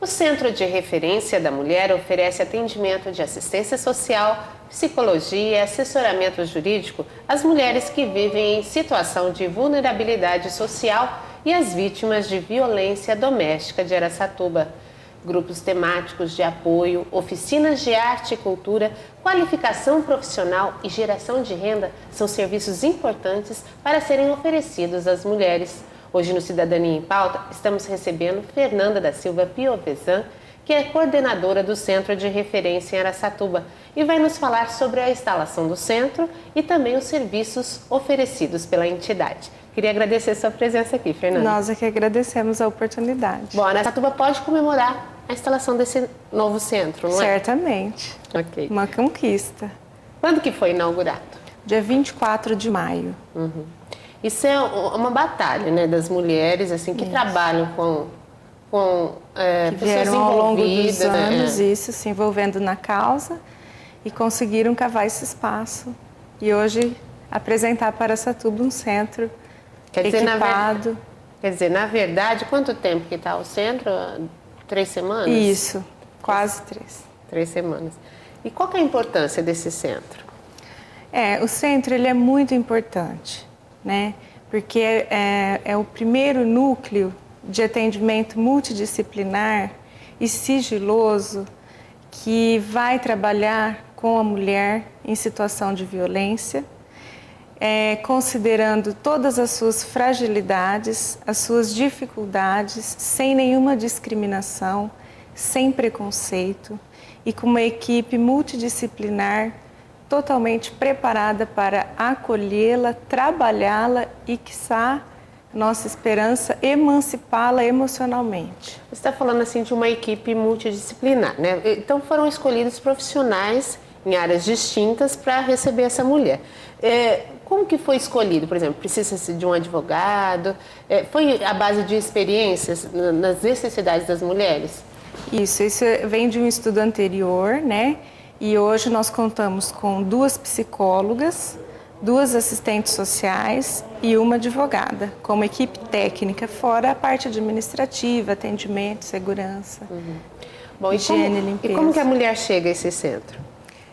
Centro de Referência da Mulher oferece atendimento de assistência social, psicologia e assessoramento jurídico às mulheres que vivem em situação de vulnerabilidade social e às vítimas de violência doméstica de Araçatuba. Grupos temáticos de apoio, oficinas de arte e cultura, qualificação profissional e geração de renda são serviços importantes para serem oferecidos às mulheres. Hoje no Cidadania em Pauta, estamos recebendo Fernanda da Silva Piovesan, que é coordenadora do Centro de Referência em Araçatuba, e vai nos falar sobre a instalação do centro e também os serviços oferecidos pela entidade. Queria agradecer sua presença aqui, Fernanda. Nós é que agradecemos a oportunidade. Bom, Araçatuba pode comemorar a instalação desse novo centro, não é? Certamente. Ok. Uma conquista. Quando que foi inaugurado? Dia 24 de maio. Isso é uma batalha, né, das mulheres assim que trabalham com Que pessoas vieram ao longo dos envolvidas, anos, né? isso, se envolvendo na causa e conseguiram cavar esse espaço. E hoje apresentar para Araçatuba um centro equipado. Quer dizer, na verdade, quanto tempo que está o centro? 3 semanas? Isso, quase 3. 3 semanas. E qual que é a importância desse centro? O centro ele é muito importante, né? Porque é o primeiro núcleo de atendimento multidisciplinar e sigiloso que vai trabalhar com a mulher em situação de violência, considerando todas as suas fragilidades, as suas dificuldades, sem nenhuma discriminação, sem preconceito e com uma equipe multidisciplinar totalmente preparada para acolhê-la, trabalhá-la e, quiçá, nossa esperança, emancipá-la emocionalmente. Você está falando assim de uma equipe multidisciplinar, né? Então foram escolhidos profissionais em áreas distintas para receber essa mulher. Como que foi escolhido? Por exemplo, precisa-se de um advogado? Foi à base de experiências nas necessidades das mulheres? Isso vem de um estudo anterior, né? E hoje nós contamos com 2 psicólogas, 2 assistentes sociais e uma advogada, como equipe técnica, fora a parte administrativa, atendimento, segurança, higiene, limpeza. E como que a mulher chega a esse centro?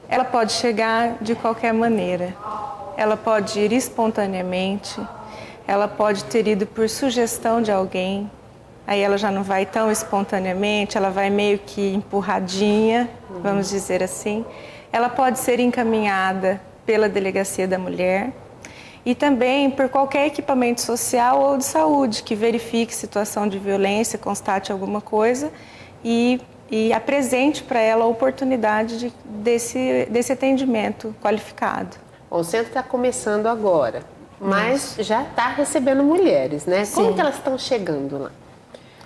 Ela pode chegar de qualquer maneira. Ela pode ir espontaneamente, ela pode ter ido por sugestão de alguém, aí ela já não vai tão espontaneamente, ela vai meio que empurradinha, vamos dizer assim. Ela pode ser encaminhada pela Delegacia da Mulher e também por qualquer equipamento social ou de saúde que verifique situação de violência, constate alguma coisa e apresente para ela a oportunidade desse atendimento qualificado. Bom, o centro está começando agora, mas já está recebendo mulheres, né? Sim. Como que elas estão chegando lá?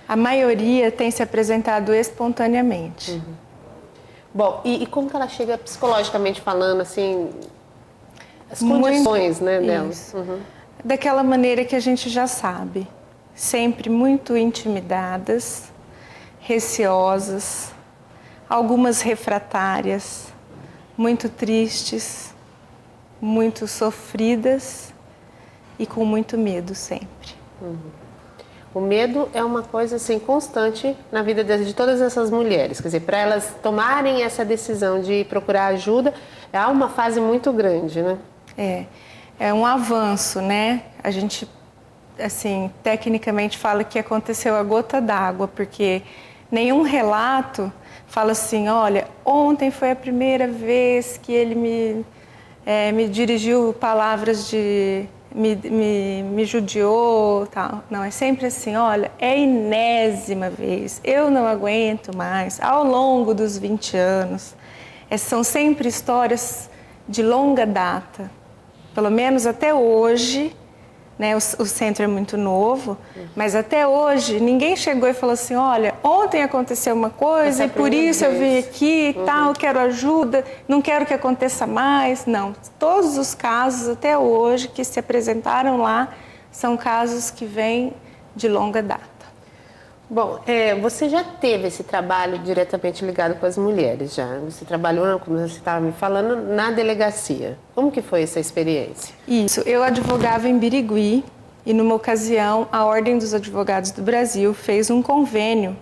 A maioria tem se apresentado espontaneamente. Bom, e como que ela chega psicologicamente falando, assim, as condições, né, delas? Daquela maneira que a gente já sabe, sempre muito intimidadas, receosas, algumas refratárias, muito tristes, muito sofridas e com muito medo sempre. O medo é uma coisa assim constante na vida de todas essas mulheres. Quer dizer, para elas tomarem essa decisão de procurar ajuda, há uma fase muito grande, né? É um avanço, né? A gente, assim, tecnicamente fala que aconteceu a gota d'água, porque nenhum relato fala assim, olha, ontem foi a primeira vez que ele me dirigiu palavras de... Me judiou, tal. Não, é sempre assim, olha, é a enésima vez, eu não aguento mais, ao longo dos 20 anos. São sempre histórias de longa data, pelo menos até hoje, né? O centro é muito novo, mas até hoje ninguém chegou e falou assim, olha, ontem aconteceu uma coisa e por isso eu vim aqui e tal, quero ajuda, não quero que aconteça mais. Não, todos os casos até hoje que se apresentaram lá são casos que vêm de longa data. Bom, você já teve esse trabalho diretamente ligado com as mulheres, já? Você trabalhou, como você estava me falando, na delegacia. Como que foi essa experiência? Isso, eu advogava em Birigui e numa ocasião a Ordem dos Advogados do Brasil fez um convênio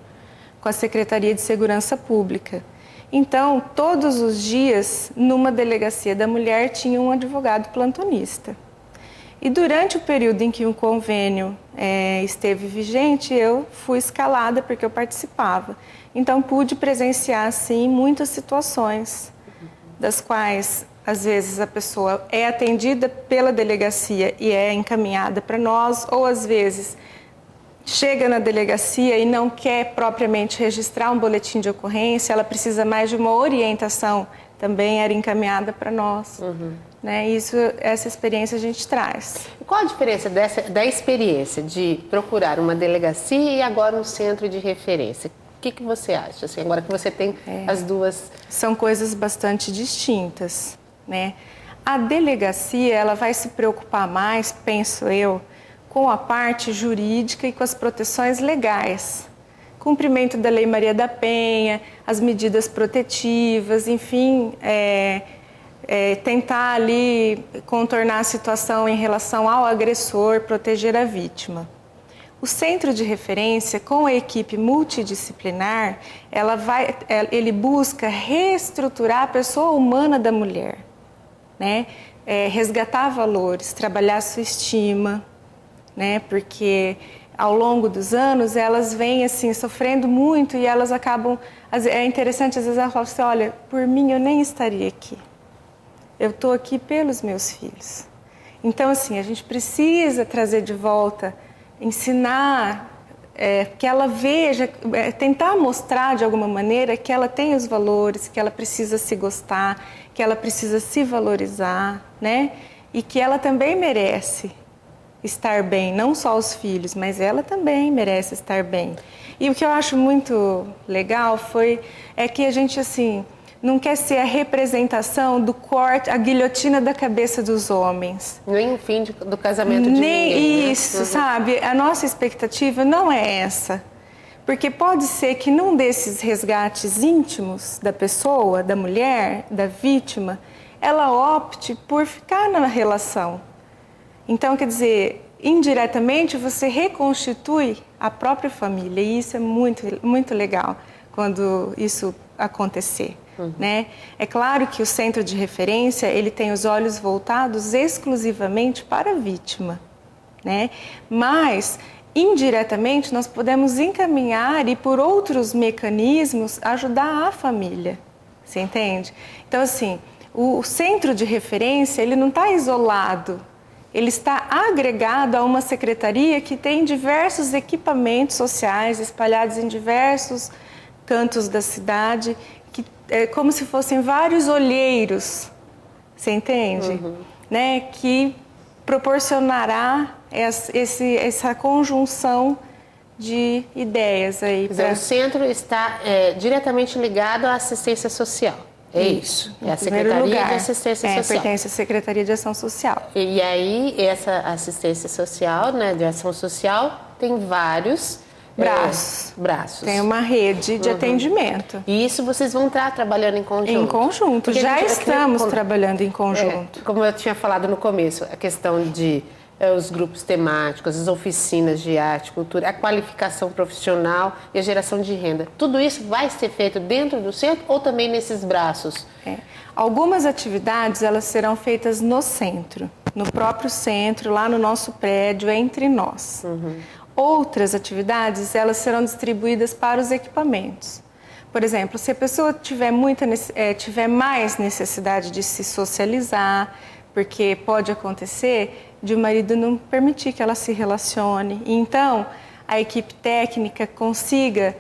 com a Secretaria de Segurança Pública. Então, todos os dias, numa delegacia da mulher, tinha um advogado plantonista. E durante o período em que o convênio esteve vigente, eu fui escalada porque eu participava. Então, pude presenciar, sim, muitas situações, das quais, às vezes, a pessoa é atendida pela delegacia e é encaminhada para nós, ou, às vezes, chega na delegacia e não quer propriamente registrar um boletim de ocorrência, ela precisa mais de uma orientação, também era encaminhada para nós. Né? Essa experiência a gente traz. Qual a diferença da experiência de procurar uma delegacia e agora um centro de referência? O que você acha, assim, agora que você tem as duas? São coisas bastante distintas, né? A delegacia, ela vai se preocupar mais, penso eu, com a parte jurídica e com as proteções legais. Cumprimento da Lei Maria da Penha, as medidas protetivas, enfim, tentar ali contornar a situação em relação ao agressor, proteger a vítima. O centro de referência, com a equipe multidisciplinar, ele busca reestruturar a pessoa humana da mulher, né? Resgatar valores, trabalhar a sua estima, né? Porque ao longo dos anos elas vêm assim sofrendo muito e elas acabam, é interessante, às vezes elas falam assim, olha, por mim eu nem estaria aqui, eu estou aqui pelos meus filhos. Então assim, a gente precisa trazer de volta, ensinar, que ela veja, tentar mostrar de alguma maneira que ela tem os valores, que ela precisa se gostar, que ela precisa se valorizar, né? E que ela também merece estar bem, não só os filhos, mas ela também merece estar bem. E o que eu acho muito legal é que a gente assim não quer ser a representação do corte, a guilhotina da cabeça dos homens. Nem o fim do casamento de ninguém. Nem isso, né? Sabe? A nossa expectativa não é essa. Porque pode ser que num desses resgates íntimos da pessoa, da mulher, da vítima, ela opte por ficar na relação. Então, quer dizer, indiretamente você reconstitui a própria família. E isso é muito, muito legal quando isso acontecer. Né? É claro que o centro de referência ele tem os olhos voltados exclusivamente para a vítima, né? Mas indiretamente nós podemos encaminhar e por outros mecanismos ajudar a família, você entende? Então assim, o centro de referência ele não está isolado, ele está agregado a uma secretaria que tem diversos equipamentos sociais espalhados em diversos cantos da cidade, é como se fossem vários olheiros, você entende? Né? Que proporcionará essa conjunção de ideias aí. O centro está diretamente ligado à assistência social. É isso. É a Secretaria de Assistência Social. Pertence à Secretaria de Ação Social. E aí, essa assistência social, né, de ação social, tem vários braços. Tem uma rede de atendimento. E isso vocês vão estar trabalhando em conjunto? Em conjunto. Porque já estamos trabalhando em conjunto. Como eu tinha falado no começo, a questão de os grupos temáticos, as oficinas de arte, cultura, a qualificação profissional e a geração de renda. Tudo isso vai ser feito dentro do centro ou também nesses braços? Algumas atividades elas serão feitas no centro, no próprio centro, lá no nosso prédio, entre nós. Outras atividades, elas serão distribuídas para os equipamentos. Por exemplo, se a pessoa tiver mais necessidade de se socializar, porque pode acontecer de o marido não permitir que ela se relacione. Então, a equipe técnica consiga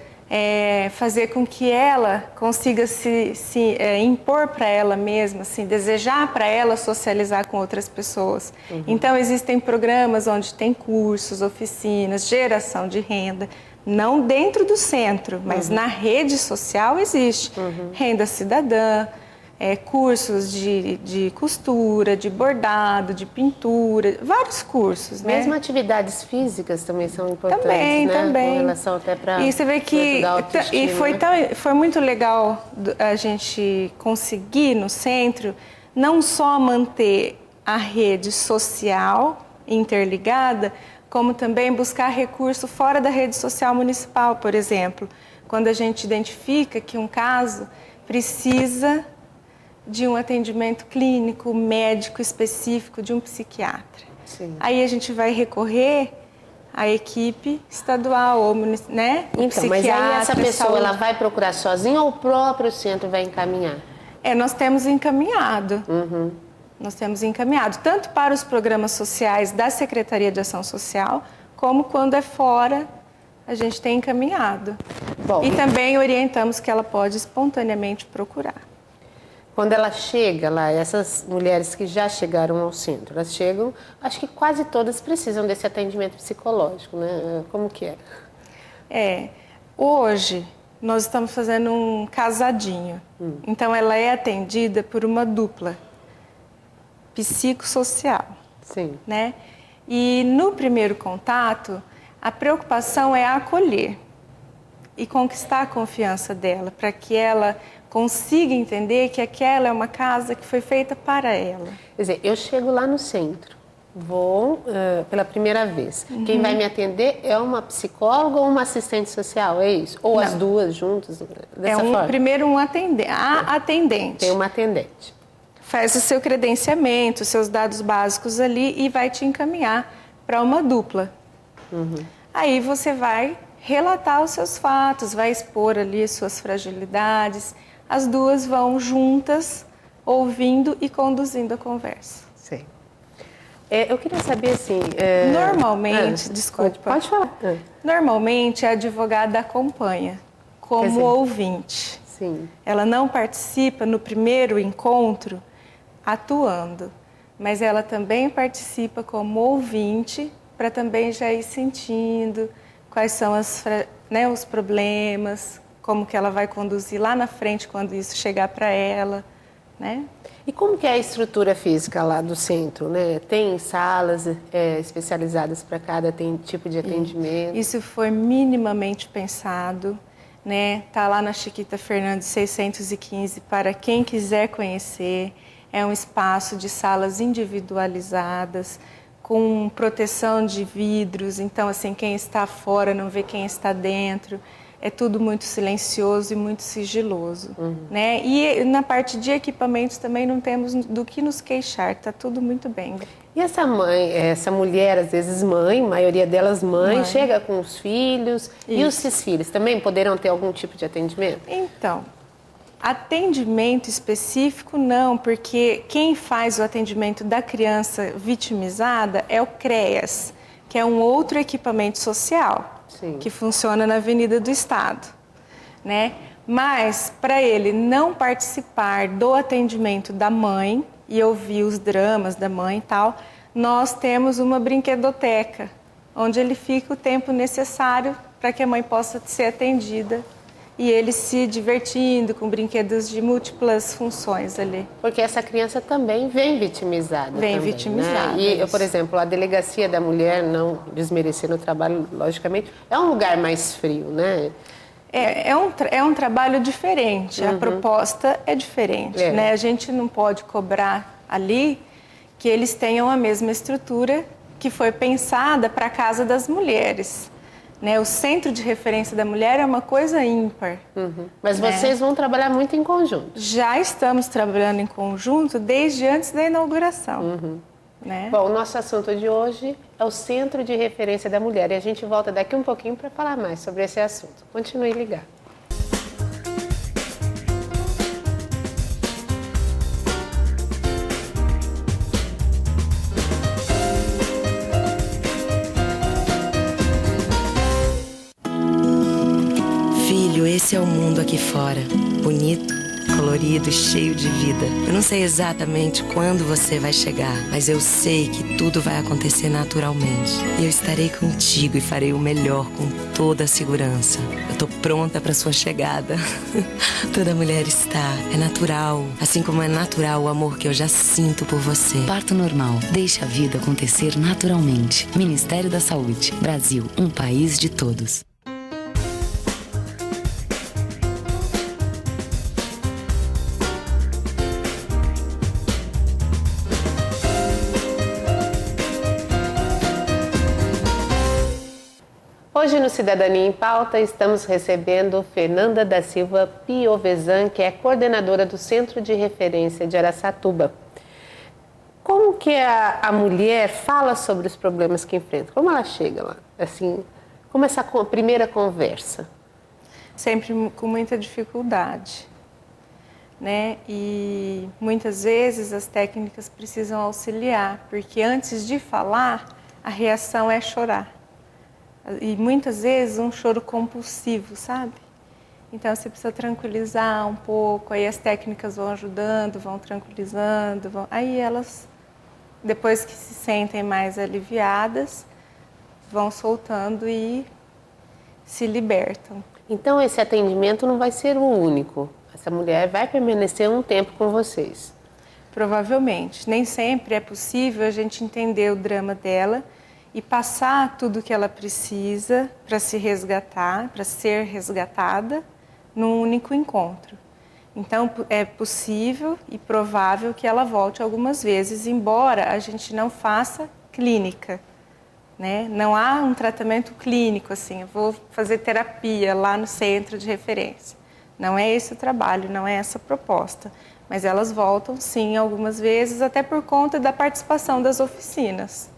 fazer com que ela consiga se impor para ela mesma, assim, desejar para ela socializar com outras pessoas. Então, existem programas onde tem cursos, oficinas, geração de renda, não dentro do centro, mas na rede social existe. Renda cidadã, cursos de costura, de bordado, de pintura, vários cursos. Mesmo né? atividades físicas também são importantes, também, né? Também. Com relação até para e você vê que foi muito legal a gente conseguir no centro não só manter a rede social interligada, como também buscar recurso fora da rede social municipal, por exemplo, quando a gente identifica que um caso precisa de um atendimento clínico, médico específico, de um psiquiatra. Sim. Aí a gente vai recorrer à equipe estadual, ou, né? Então, mas aí essa pessoa ela vai procurar sozinha ou o próprio centro vai encaminhar? Nós temos encaminhado. Nós temos encaminhado, tanto para os programas sociais da Secretaria de Ação Social, como quando é fora, a gente tem encaminhado. Bom, e também orientamos que ela pode espontaneamente procurar. Quando ela chega lá, essas mulheres que já chegaram ao centro, elas chegam, acho que quase todas precisam desse atendimento psicológico, né? Como que é? Hoje nós estamos fazendo um casadinho. Então ela é atendida por uma dupla psicossocial. Sim. Né? E no primeiro contato, a preocupação é acolher e conquistar a confiança dela, para que ela consiga entender que aquela é uma casa que foi feita para ela. Quer dizer, eu chego lá no centro, vou pela primeira vez. Quem vai me atender é uma psicóloga ou uma assistente social, é isso? Ou as duas juntas, dessa forma? Primeiro a atendente. Tem uma atendente. Faz o seu credenciamento, os seus dados básicos ali e vai te encaminhar para uma dupla. Aí você vai relatar os seus fatos, vai expor ali as suas fragilidades. As duas vão juntas, ouvindo e conduzindo a conversa. Sim. Eu queria saber assim... Normalmente, desculpa. Pode falar. Normalmente a advogada acompanha como ouvinte. Sim. Ela não participa no primeiro encontro atuando, mas ela também participa como ouvinte para também já ir sentindo quais são os problemas, como que ela vai conduzir lá na frente quando isso chegar para ela, né? E como que é a estrutura física lá do centro, né? Tem salas especializadas para cada tipo de atendimento? Isso foi minimamente pensado, né? Tá lá na Chiquita Fernandes 615 para quem quiser conhecer. É um espaço de salas individualizadas, com proteção de vidros, então assim, quem está fora não vê quem está dentro. É tudo muito silencioso e muito sigiloso, né? E na parte de equipamentos também não temos do que nos queixar, tá tudo muito bem. E essa mulher, às vezes mãe, a maioria delas mãe, chega com os filhos. Isso. E esses filhos também poderão ter algum tipo de atendimento? Então, atendimento específico não, porque quem faz o atendimento da criança vitimizada é o CREAS, que é um outro equipamento social. Sim. Que funciona na Avenida do Estado, né? Mas para ele não participar do atendimento da mãe e ouvir os dramas da mãe e tal, nós temos uma brinquedoteca, onde ele fica o tempo necessário para que a mãe possa ser atendida e ele se divertindo com brinquedos de múltiplas funções ali. Porque essa criança também vem vitimizada. Vem vitimizada. Né? E, por exemplo, a Delegacia da Mulher, não desmerecendo o trabalho, logicamente, é um lugar mais frio, né? É um trabalho diferente, a proposta é diferente, né? A gente não pode cobrar ali que eles tenham a mesma estrutura que foi pensada para a Casa das Mulheres. Né? O Centro de Referência da Mulher é uma coisa ímpar. Mas vocês vão trabalhar muito em conjunto? Já estamos trabalhando em conjunto desde antes da inauguração. Né? Bom, o nosso assunto de hoje é o Centro de Referência da Mulher e a gente volta daqui um pouquinho para falar mais sobre esse assunto. Continue ligado. Esse é o mundo aqui fora, bonito, colorido e cheio de vida. Eu não sei exatamente quando você vai chegar, mas eu sei que tudo vai acontecer naturalmente. E eu estarei contigo e farei o melhor com toda a segurança. Eu tô pronta para sua chegada. Toda mulher está, é natural, assim como é natural o amor que eu já sinto por você. Parto normal, deixa a vida acontecer naturalmente. Ministério da Saúde, Brasil, um país de todos. Hoje no Cidadania em Pauta estamos recebendo Fernanda da Silva Piovesan, que é coordenadora do Centro de Referência de Araçatuba. Como que a mulher fala sobre os problemas que enfrenta? Como ela chega lá? Assim, como essa primeira conversa? Sempre com muita dificuldade, né? E muitas vezes as técnicas precisam auxiliar, porque antes de falar, a reação é chorar. E muitas vezes um choro compulsivo, sabe? Então você precisa tranquilizar um pouco, aí as técnicas vão ajudando, vão tranquilizando, aí elas, depois que se sentem mais aliviadas, vão soltando e se libertam. Então esse atendimento não vai ser o único. Essa mulher vai permanecer um tempo com vocês. Provavelmente. Nem sempre é possível a gente entender o drama dela e passar tudo o que ela precisa para se resgatar, para ser resgatada, num único encontro. Então, é possível e provável que ela volte algumas vezes, embora a gente não faça clínica, né? Não há um tratamento clínico, assim, eu vou fazer terapia lá no centro de referência. Não é esse o trabalho, não é essa a proposta. Mas elas voltam, sim, algumas vezes, até por conta da participação das oficinas.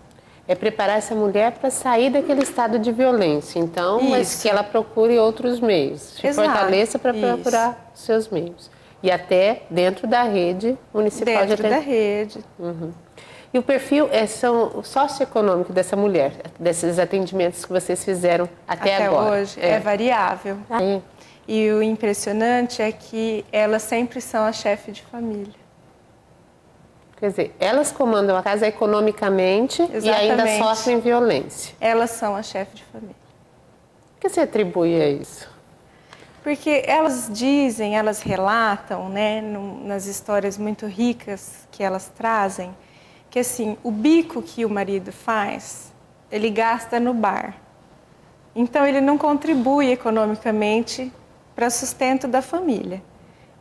É preparar essa mulher para sair daquele estado de violência, então, mas que ela procure outros meios, se fortaleça para procurar seus meios. E até dentro da rede municipal de atendimento. Dentro da rede. Uhum. E o perfil são socioeconômico dessa mulher, desses atendimentos que vocês fizeram até agora? Até hoje é variável. E o impressionante é que elas sempre são a chefe de família. Quer dizer, elas comandam a casa economicamente. Exatamente. E ainda sofrem violência. Elas são a chefe de família. O que você atribui a isso? Porque elas dizem, elas relatam, né, nas histórias muito ricas que elas trazem, que assim, o bico que o marido faz, ele gasta no bar. Então ele não contribui economicamente para o sustento da família.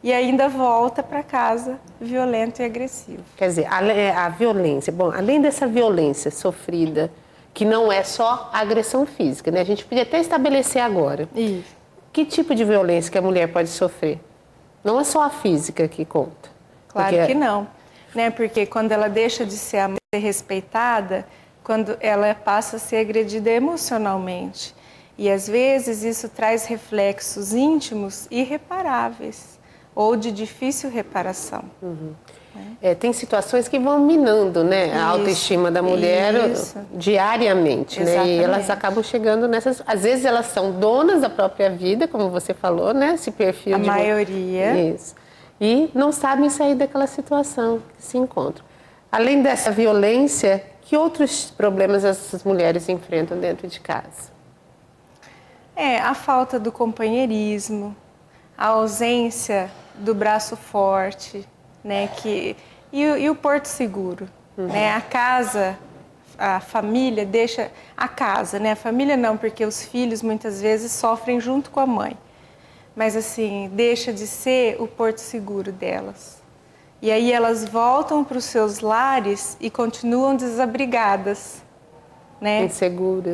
E ainda volta para casa violento e agressivo. Quer dizer, a violência, bom, além dessa violência sofrida, que não é só a agressão física, né? A gente podia até estabelecer agora. Isso. Que tipo de violência que a mulher pode sofrer? Não é só a física que conta. Claro que não, né? Porque quando ela deixa de ser a ser respeitada, quando ela passa a ser agredida emocionalmente. E às vezes isso traz reflexos íntimos irreparáveis ou de difícil reparação. Uhum. Tem situações que vão minando, né, a autoestima da mulher diariamente, né? E elas acabam chegando nessas... Às vezes elas são donas da própria vida, como você falou, né? Esse perfil a maioria. Isso. E não sabem sair daquela situação que se encontram. Além dessa violência, que outros problemas essas mulheres enfrentam dentro de casa? A falta do companheirismo, a ausência do braço forte, né, e o porto seguro, né, a casa, a família deixa a casa, né, a família não, porque os filhos muitas vezes sofrem junto com a mãe, mas assim, deixa de ser o porto seguro delas. E aí elas voltam para os seus lares e continuam desabrigadas, né?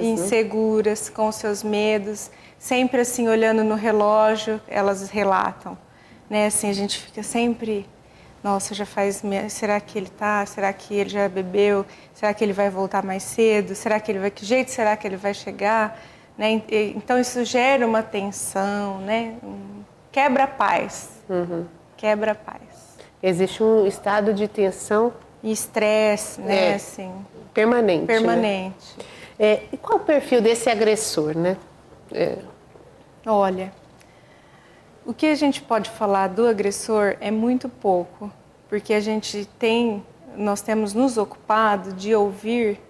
Inseguras, com os seus medos, sempre assim olhando no relógio, elas relatam, né? Assim, a gente fica sempre, nossa, já faz, será que ele tá? Será que ele já bebeu? Será que ele vai voltar mais cedo? Será que ele vai, que jeito será que ele vai chegar? Né? Então isso gera uma tensão, né? Quebra-paz. Quebra-paz. Existe um estado de tensão e estresse, né? Assim, permanente. Permanente. Né? E qual o perfil desse agressor, né? Olha, o que a gente pode falar do agressor é muito pouco, porque nós temos nos ocupado de ouvir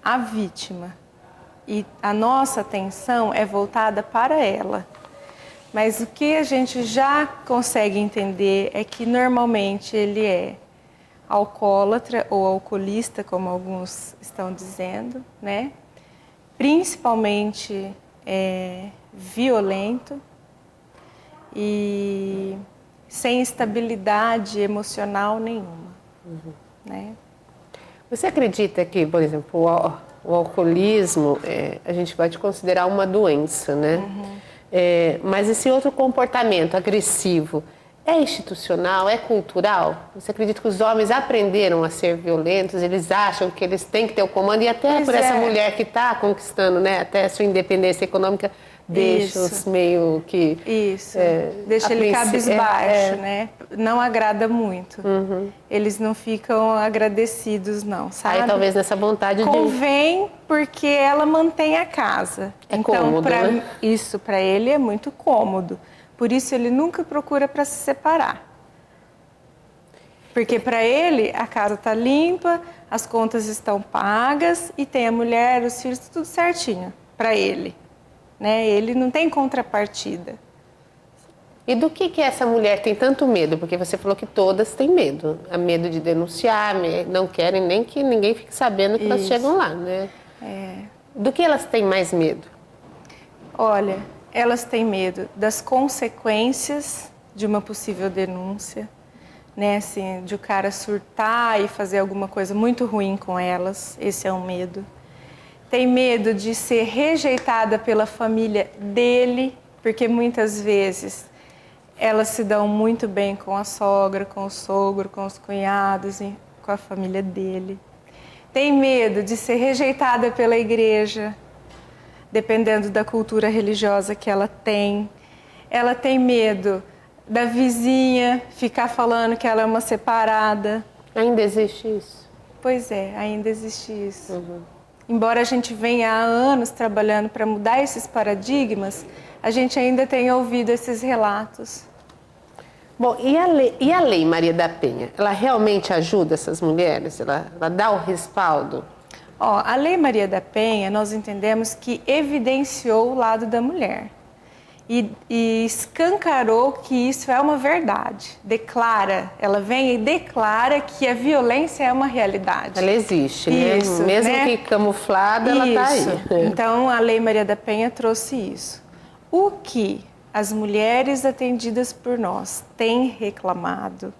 a vítima e a nossa atenção é voltada para ela. Mas o que a gente já consegue entender é que normalmente ele é alcoólatra ou alcoolista, como alguns estão dizendo, né? Principalmente violento e sem estabilidade emocional nenhuma. Né? Você acredita que, por exemplo, o alcoolismo, a gente pode considerar uma doença, né? Mas esse outro comportamento agressivo é institucional, é cultural? Você acredita que os homens aprenderam a ser violentos? Eles acham que eles têm que ter o comando? E até por essa mulher que está conquistando, né, até a sua independência econômica, deixa-os meio que... Isso, deixa ele cabisbaixo, né? Não agrada muito. Eles não ficam agradecidos, não, sabe? Aí talvez nessa vontade Convém porque ela mantém a casa. É então, cômodo, né? Isso, para ele é muito cômodo. Por isso ele nunca procura para se separar. Porque para ele a casa está limpa, as contas estão pagas e tem a mulher, os filhos, tudo certinho para ele. Né? Ele não tem contrapartida. E do que essa mulher tem tanto medo? Porque você falou que todas têm medo. Há medo de denunciar, não querem nem que ninguém fique sabendo que elas chegam lá, né? Do que elas têm mais medo? Olha, elas têm medo das consequências de uma possível denúncia, né? Assim, de o cara surtar e fazer alguma coisa muito ruim com elas. Esse é um medo. Tem medo de ser rejeitada pela família dele, porque muitas vezes elas se dão muito bem com a sogra, com o sogro, com os cunhados, com a família dele. Tem medo de ser rejeitada pela igreja, dependendo da cultura religiosa que ela tem. Ela tem medo da vizinha ficar falando que ela é uma separada. Ainda existe isso? Pois é, ainda existe isso. Embora a gente venha há anos trabalhando para mudar esses paradigmas, a gente ainda tem ouvido esses relatos. Bom, e a lei Maria da Penha? Ela realmente ajuda essas mulheres? Ela dá o respaldo? A Lei Maria da Penha, nós entendemos que evidenciou o lado da mulher e escancarou que isso é uma verdade. Ela vem e declara que a violência é uma realidade. Ela existe, né? Isso, mesmo né? que camuflada, ela está aí. Então, a Lei Maria da Penha trouxe isso. O que as mulheres atendidas por nós têm reclamado,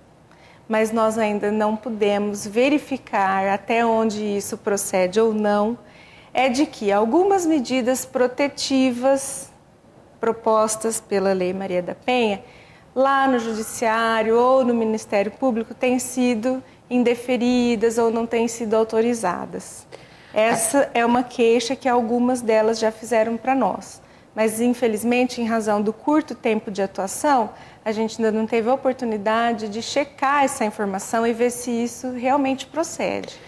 mas nós ainda não podemos verificar até onde isso procede ou não, é de que algumas medidas protetivas propostas pela Lei Maria da Penha, lá no Judiciário ou no Ministério Público, têm sido indeferidas ou não têm sido autorizadas. Essa é uma queixa que algumas delas já fizeram para nós. Mas, infelizmente, em razão do curto tempo de atuação, a gente ainda não teve a oportunidade de checar essa informação e ver se isso realmente procede.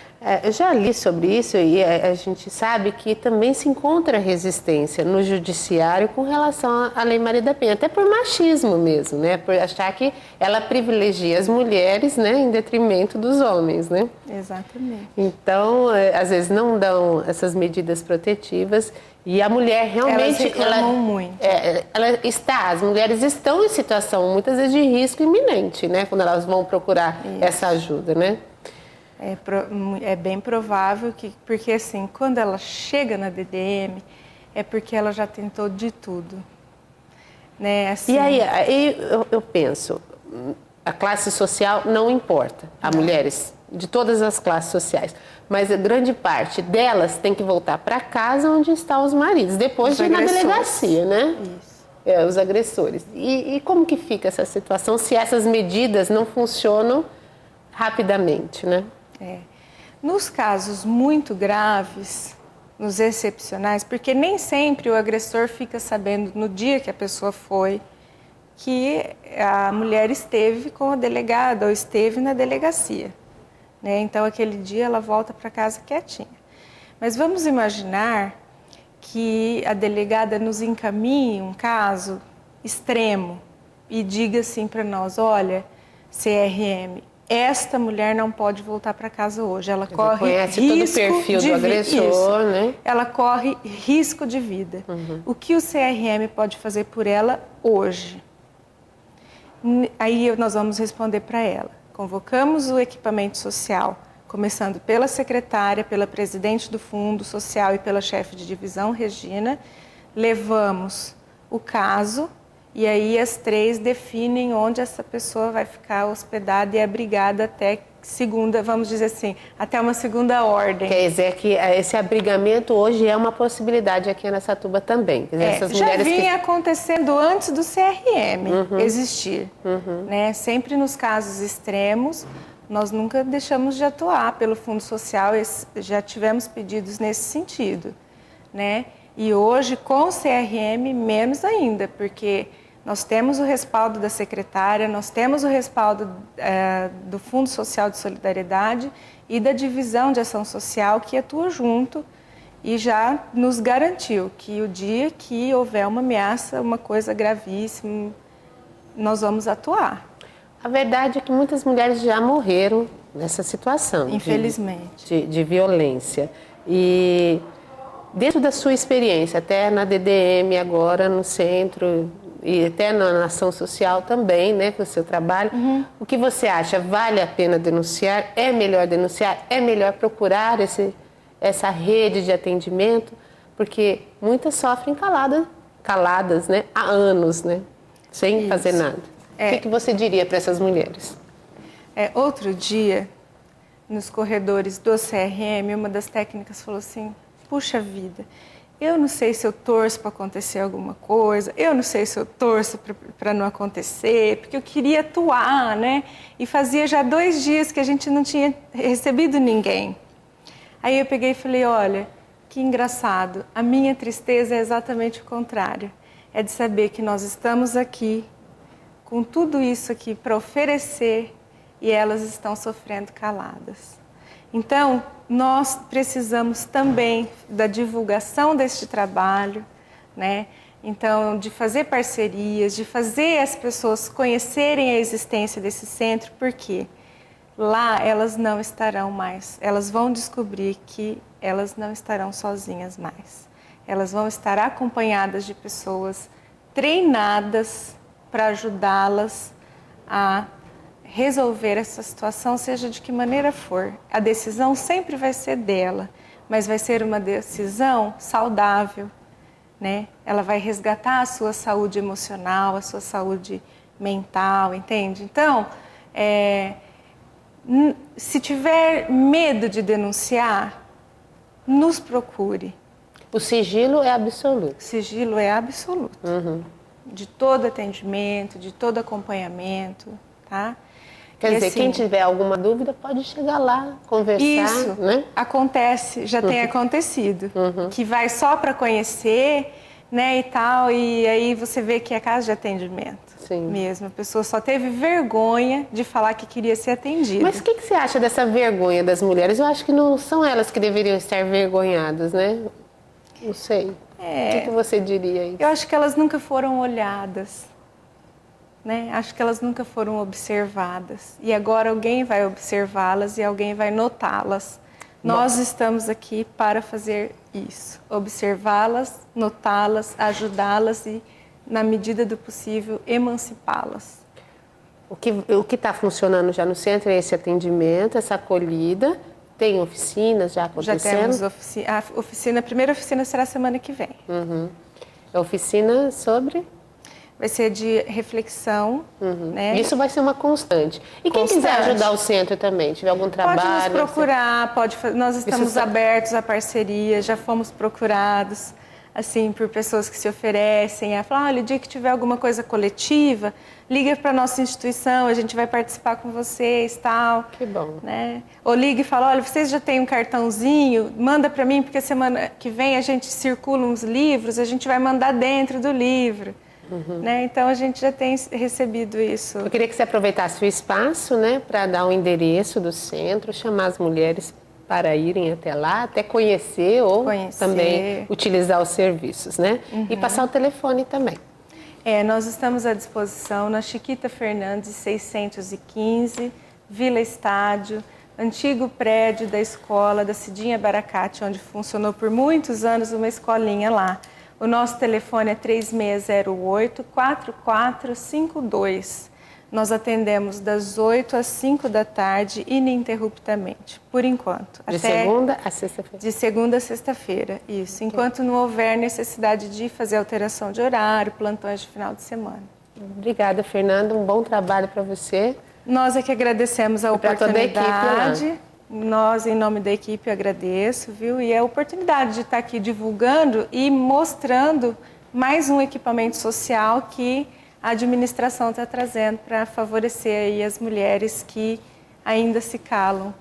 Eu já li sobre isso e a gente sabe que também se encontra resistência no judiciário com relação à Lei Maria da Penha, até por machismo mesmo, né? Por achar que ela privilegia as mulheres, né, em detrimento dos homens, né? Exatamente. Então, às vezes não dão essas medidas protetivas e a mulher realmente... Elas reclamam muito. As mulheres estão em situação, muitas vezes, de risco iminente, né? Quando elas vão procurar essa ajuda, né? É bem provável que, porque assim, quando ela chega na DDM, é porque ela já tentou de tudo. Né? Assim, e aí eu penso, a classe social não importa, há mulheres de todas as classes sociais, mas a grande parte delas tem que voltar para casa onde estão os maridos, depois de ir na delegacia, né? Isso. Os agressores. E como que fica essa situação se essas medidas não funcionam rapidamente, né? Nos casos muito graves, nos excepcionais, porque nem sempre o agressor fica sabendo no dia que a pessoa foi que a mulher esteve com a delegada ou esteve na delegacia, né? Então, aquele dia ela volta para casa quietinha. Mas vamos imaginar que a delegada nos encaminhe um caso extremo e diga assim para nós, olha, CRM, esta mulher não pode voltar para casa hoje. Ela corre risco todo o perfil do agressor, né? Ela corre risco de vida. O que o CRM pode fazer por ela hoje? Aí nós vamos responder para ela. Convocamos o equipamento social, começando pela secretária, pela presidente do Fundo Social e pela chefe de divisão, Regina. Levamos o caso. E aí as três definem onde essa pessoa vai ficar hospedada e abrigada até segunda, vamos dizer assim, até uma segunda ordem. Quer dizer que esse abrigamento hoje é uma possibilidade aqui em Araçatuba também. Quer dizer, essas já mulheres vinha acontecendo antes do CRM existir, né? Sempre nos casos extremos, nós nunca deixamos de atuar pelo Fundo Social, já tivemos pedidos nesse sentido, né? E hoje, com o CRM, menos ainda, porque nós temos o respaldo da secretária, nós temos o respaldo do Fundo Social de Solidariedade e da Divisão de Ação Social que atua junto e já nos garantiu que o dia que houver uma ameaça, uma coisa gravíssima, nós vamos atuar. A verdade é que muitas mulheres já morreram nessa situação. Infelizmente. De violência. E dentro da sua experiência, até na DDM agora, no centro, e até na ação social também, né, com o seu trabalho, o que você acha? Vale a pena denunciar? É melhor denunciar? É melhor procurar essa rede de atendimento? Porque muitas sofrem caladas, né, há anos, né, sem fazer nada. O que você diria para essas mulheres? Outro dia, nos corredores do CRM, uma das técnicas falou assim, puxa vida, eu não sei se eu torço para acontecer alguma coisa, eu não sei se eu torço para não acontecer, porque eu queria atuar, né? E fazia já 2 dias que a gente não tinha recebido ninguém. Aí eu peguei e falei, olha, que engraçado, a minha tristeza é exatamente o contrário. É de saber que nós estamos aqui, com tudo isso aqui para oferecer e elas estão sofrendo caladas. Então, nós precisamos também da divulgação deste trabalho, né? Então, de fazer parcerias, de fazer as pessoas conhecerem a existência desse centro, porque lá elas não estarão mais, elas vão descobrir que elas não estarão sozinhas mais. Elas vão estar acompanhadas de pessoas treinadas para ajudá-las a resolver essa situação, seja de que maneira for. A decisão sempre vai ser dela, mas vai ser uma decisão saudável, né? Ela vai resgatar a sua saúde emocional, a sua saúde mental, entende? Então, se tiver medo de denunciar, nos procure. O sigilo é absoluto. O sigilo é absoluto. De todo atendimento, de todo acompanhamento, tá? Quer dizer, assim, quem tiver alguma dúvida pode chegar lá, conversar, isso, né? Acontece, já tem acontecido, que vai só para conhecer, né, e tal, e aí você vê que é casa de atendimento. Sim. Mesmo, a pessoa só teve vergonha de falar que queria ser atendida. Mas o que você acha dessa vergonha das mulheres? Eu acho que não são elas que deveriam estar vergonhadas, né? Não sei. O que você diria aí? Eu acho que elas nunca foram olhadas, né? Acho que elas nunca foram observadas. E agora alguém vai observá-las e alguém vai notá-las. Nós estamos aqui para fazer isso. Observá-las, notá-las, ajudá-las e, na medida do possível, emancipá-las. O que está funcionando já no centro é esse atendimento, essa acolhida. Tem oficinas já acontecendo? Já temos a primeira oficina será semana que vem. A oficina sobre? Vai ser de reflexão, né? Isso vai ser uma constante. E quem quiser ajudar o centro também, tiver algum trabalho... Pode nos procurar, nós estamos abertos à parceria, já fomos procurados, assim, por pessoas que se oferecem a falar, olha, o dia que tiver alguma coisa coletiva, liga para a nossa instituição, a gente vai participar com vocês, tal. Que bom. Né? Ou liga e fala, olha, vocês já têm um cartãozinho, manda para mim, porque semana que vem a gente circula uns livros, a gente vai mandar dentro do livro. Né? Então, a gente já tem recebido isso. Eu queria que você aproveitasse o espaço, né, para dar o endereço do centro, chamar as mulheres para irem até lá, até conhecer ou também utilizar os serviços, né? E passar o telefone também. Nós estamos à disposição na Chiquita Fernandes, 615, Vila Estádio, antigo prédio da escola da Cidinha Baracate, onde funcionou por muitos anos uma escolinha lá. O nosso telefone é 3608-4452. Nós atendemos das 8 às 5 da tarde, ininterruptamente, por enquanto. De segunda a sexta-feira? De segunda a sexta-feira, isso. Enquanto não houver necessidade de fazer alteração de horário, plantões de final de semana. Obrigada, Fernanda. Um bom trabalho para você. Nós é que agradecemos a pra toda a equipe oportunidade. lá. Nós, em nome da equipe, agradeço, viu? E a oportunidade de estar aqui divulgando e mostrando mais um equipamento social que a administração está trazendo para favorecer aí as mulheres que ainda se calam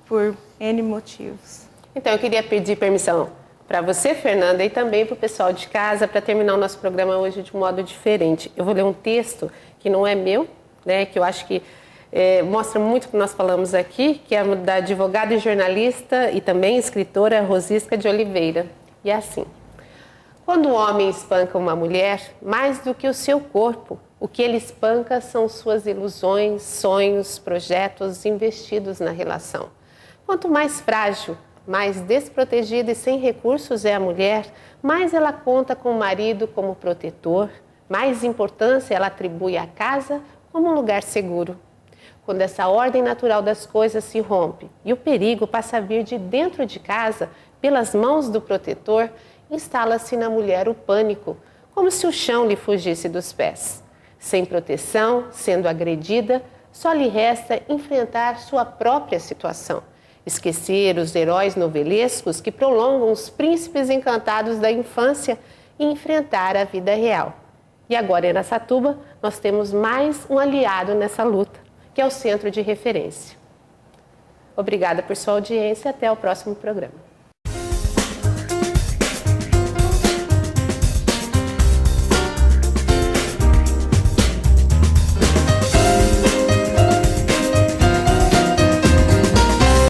por N motivos. Então, eu queria pedir permissão para você, Fernanda, e também para o pessoal de casa, para terminar o nosso programa hoje de um modo diferente. Eu vou ler um texto que não é meu, né, que eu acho que mostra muito o que nós falamos aqui, que é da advogada e jornalista e também escritora Rosisca de Oliveira. E é assim: quando um homem espanca uma mulher, mais do que o seu corpo, o que ele espanca são suas ilusões, sonhos, projetos investidos na relação. Quanto mais frágil, mais desprotegida e sem recursos é a mulher, mais ela conta com o marido como protetor, mais importância ela atribui à casa como um lugar seguro. Quando essa ordem natural das coisas se rompe e o perigo passa a vir de dentro de casa, pelas mãos do protetor, instala-se na mulher o pânico, como se o chão lhe fugisse dos pés. Sem proteção, sendo agredida, só lhe resta enfrentar sua própria situação. Esquecer os heróis novelescos que prolongam os príncipes encantados da infância e enfrentar a vida real. E agora em Araçatuba, nós temos mais um aliado nessa luta, que é o Centro de Referência. Obrigada por sua audiência e até o próximo programa.